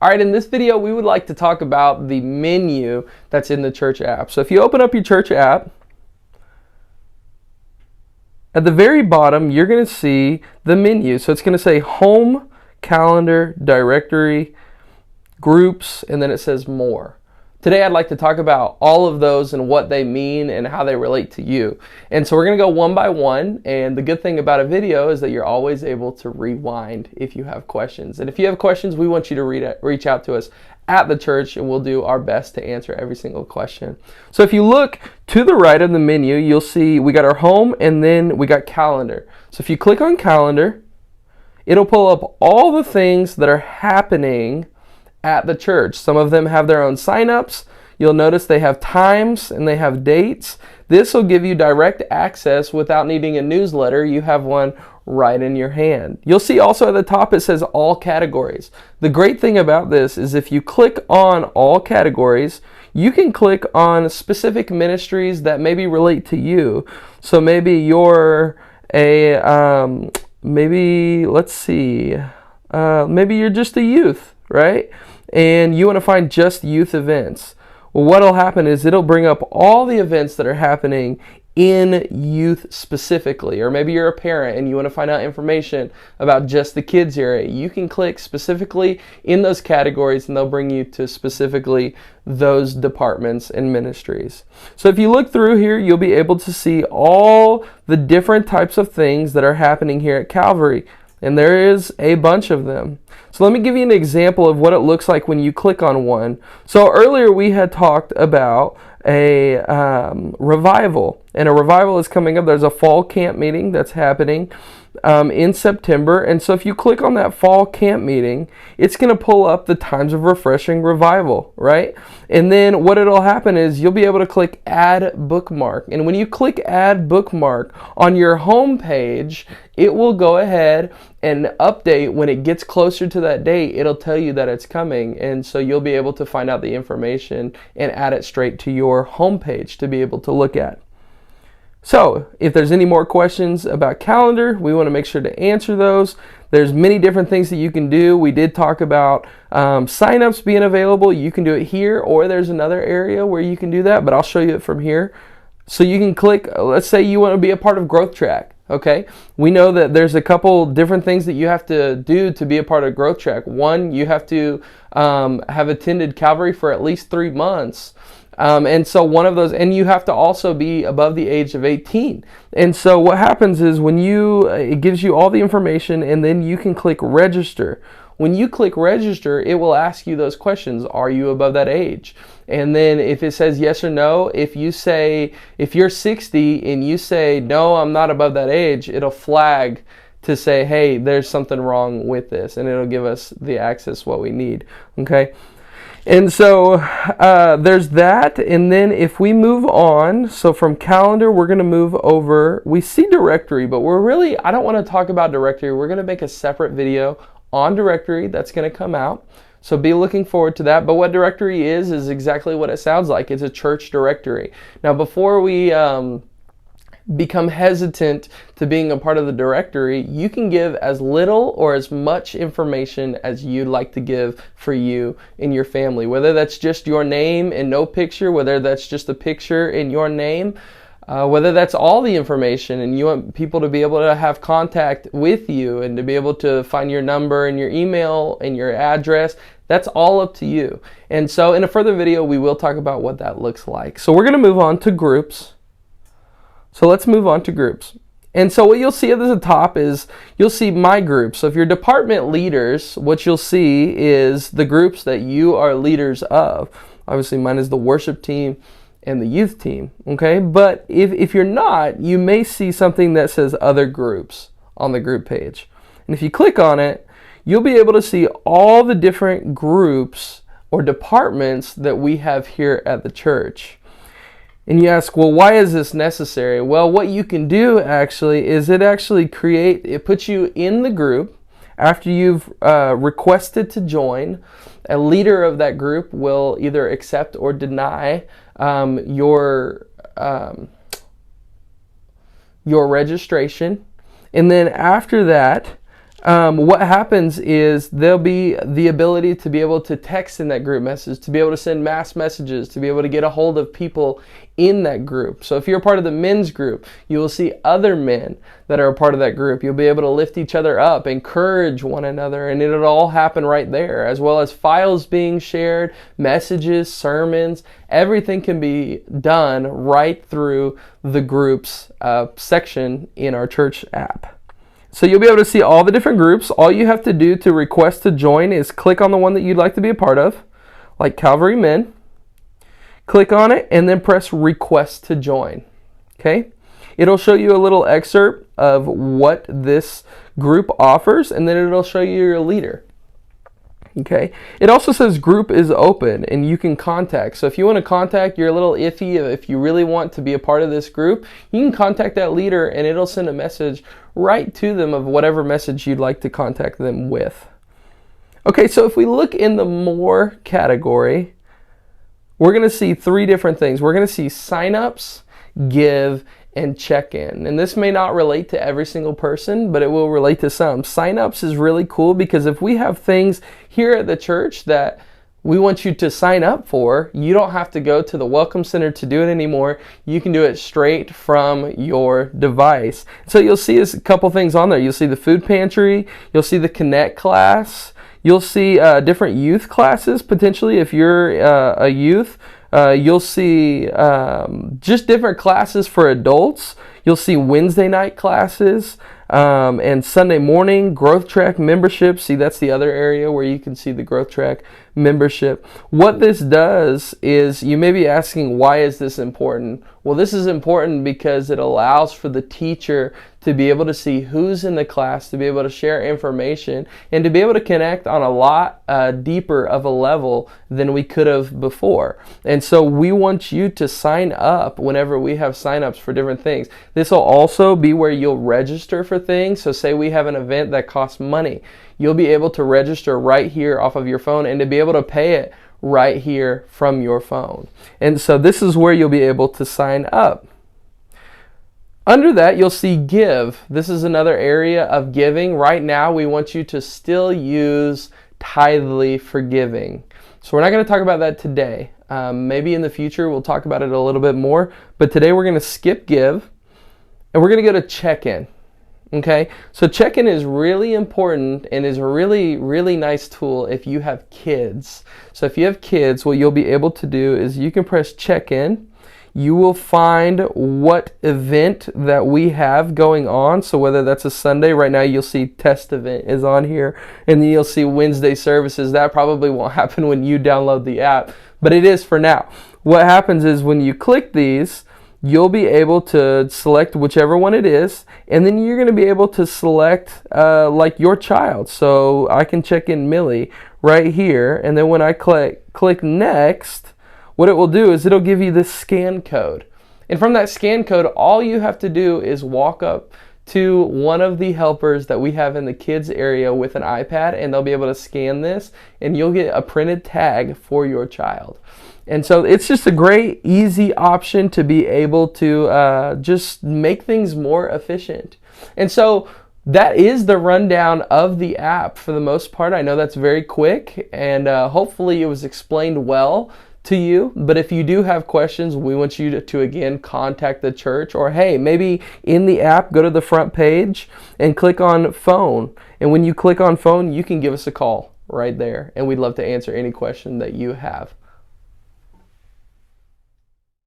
All right, in this video, we would like to talk about the menu that's in the church app. So if you open up your church app, at the very bottom, you're going to see the menu. So it's going to say Home, Calendar, Directory, Groups, and then it says More. Today, I'd like to talk about all of those and what they mean and how they relate to you. And so we're going to go one by one. And the good thing about a video is that you're always able to rewind if you have questions. And if you have questions, we want you to reach out to us at the church, and we'll do our best to answer every single question. So if you look to the right of the menu, you'll see we got our home and then we got calendar. So if you click on calendar, it'll pull up all the things that are happening at the church. Some of them have their own sign-ups. You'll notice they have times and they have dates. This will give you direct access without needing a newsletter. You have one right in your hand. You'll see also at the top it says all categories. The great thing about this is if you click on all categories, you can click on specific ministries that maybe relate to you. So maybe you're maybe you're just a youth, right? And you want to find just youth events. Well, what'll happen is it'll bring up all the events that are happening in youth specifically. Or maybe you're a parent and you want to find out information about just the kids area. You can click specifically in those categories and they'll bring you to specifically those departments and ministries. So if you look through here, you'll be able to see all the different types of things that are happening here at Calvary. And there is a bunch of them. So let me give you an example of what it looks like when you click on one. So earlier we had talked about a revival. And a revival is coming up. There's a fall camp meeting that's happening in September. And so if you click on that fall camp meeting, it's going to pull up the Times of Refreshing Revival, right? And then what it'll happen is you'll be able to click Add Bookmark. And when you click Add Bookmark on your home page, it will go ahead and update when it gets closer to that date. It'll tell you that it's coming. And so you'll be able to find out the information and add it straight to your home page to be able to look at. So if there's any more questions about calendar, we want to make sure to answer those. There's many different things that you can do. We did talk about signups being available. You can do it here, or there's another area where you can do that, but I'll show you it from here. So you can click, let's say you want to be a part of Growth Track. Okay, we know that there's a couple different things that you have to do to be a part of Growth Track. One, you have to have attended Calvary for at least 3 months. And so one of those, and you have to also be above the age of 18. And so what happens is when it gives you all the information, and then you can click register. When you click register, it will ask you those questions. Are you above that age? And then if it says yes or no, if you're 60 and you say, no, I'm not above that age, it'll flag to say, hey, there's something wrong with this. And it'll give us the access what we need. Okay. And so there's that. And then if we move on, so from calendar, we're going to move over. We see directory, but I don't want to talk about directory. We're going to make a separate video on directory that's going to come out. So be looking forward to that. But what directory is exactly what it sounds like. It's a church directory. Now, before we become hesitant to being a part of the directory, you can give as little or as much information as you'd like to give for you and your family. Whether that's just your name and no picture, whether that's just a picture in your name, whether that's all the information and you want people to be able to have contact with you and to be able to find your number and your email and your address, that's all up to you. And so in a further video, we will talk about what that looks like. So we're going to move on to groups. So let's move on to groups. And so what you'll see at the top is you'll see my group. So if you're department leaders, what you'll see is the groups that you are leaders of. Obviously mine is the worship team and the youth team, okay? But if you're not, you may see something that says other groups on the group page. And if you click on it, you'll be able to see all the different groups or departments that we have here at the church. And you ask, well, why is this necessary? Well, what you can do actually is it puts you in the group. After you've requested to join, a leader of that group will either accept or deny your registration. And then after that, what happens is there'll be the ability to be able to text in that group message, to be able to send mass messages, to be able to get a hold of people in that group. So if you're a part of the men's group, you will see other men that are a part of that group. You'll be able to lift each other up, encourage one another, and it'll all happen right there, as well as files being shared, messages, sermons. Everything can be done right through the groups section in our church app. So you'll be able to see all the different groups. All you have to do to request to join is click on the one that you'd like to be a part of, like Calvary Men. Click on it and then press request to join. Okay? It'll show you a little excerpt of what this group offers, and then it'll show you your leader. Okay. It also says group is open and you can contact. So if you want to contact, you're a little iffy if you really want to be a part of this group, you can contact that leader and it'll send a message right to them of whatever message you'd like to contact them with. Okay, so if we look in the more category, we're going to see three different things. We're going to see signups, give, and check-in. And this may not relate to every single person, but it will relate to some. Sign-ups is really cool because if we have things here at the church that we want you to sign up for, you don't have to go to the Welcome Center to do it anymore. You can do it straight from your device. So you'll see a couple things on there. You'll see the food pantry, you'll see the Connect class, you'll see different youth classes potentially if you're a youth. You'll see just different classes for adults. You'll see Wednesday night classes and Sunday morning Growth Track membership. See, that's the other area where you can see the Growth Track membership. What this does is, you may be asking, why is this important? Well, this is important because it allows for the teacher to be able to see who's in the class, to be able to share information, and to be able to connect on a lot deeper of a level than we could have before. And so we want you to sign up whenever we have signups for different things. This will also be where you'll register for things. So say we have an event that costs money. You'll be able to register right here off of your phone and to be able to pay it right here from your phone. And so this is where you'll be able to sign up. Under that, you'll see give. This is another area of giving. Right now, we want you to still use Tithely for giving. So we're not going to talk about that today. Maybe in the future, we'll talk about it a little bit more. But today, we're going to skip give, and we're going to go to check-in. Okay, so check-in is really important and is a really, really nice tool if you have kids. So if you have kids, what you'll be able to do is you can press check-in. You will find what event that we have going on. So whether that's a Sunday, right now you'll see test event is on here, and then you'll see Wednesday services. That probably won't happen when you download the app, but it is for now. What happens is when you click these, you'll be able to select whichever one it is, and then you're going to be able to select like your child. So I can check in Millie right here, and then when I click next, what it will do is it'll give you this scan code. And from that scan code, all you have to do is walk up to one of the helpers that we have in the kids area with an iPad, and they'll be able to scan this, and you'll get a printed tag for your child. And so it's just a great, easy option to be able to just make things more efficient. And so that is the rundown of the app for the most part. I know that's very quick, and hopefully it was explained well to you. But if you do have questions, we want you to again contact the church, or hey, maybe in the app, go to the front page and click on phone. And when you click on phone, you can give us a call right there, and we'd love to answer any question that you have.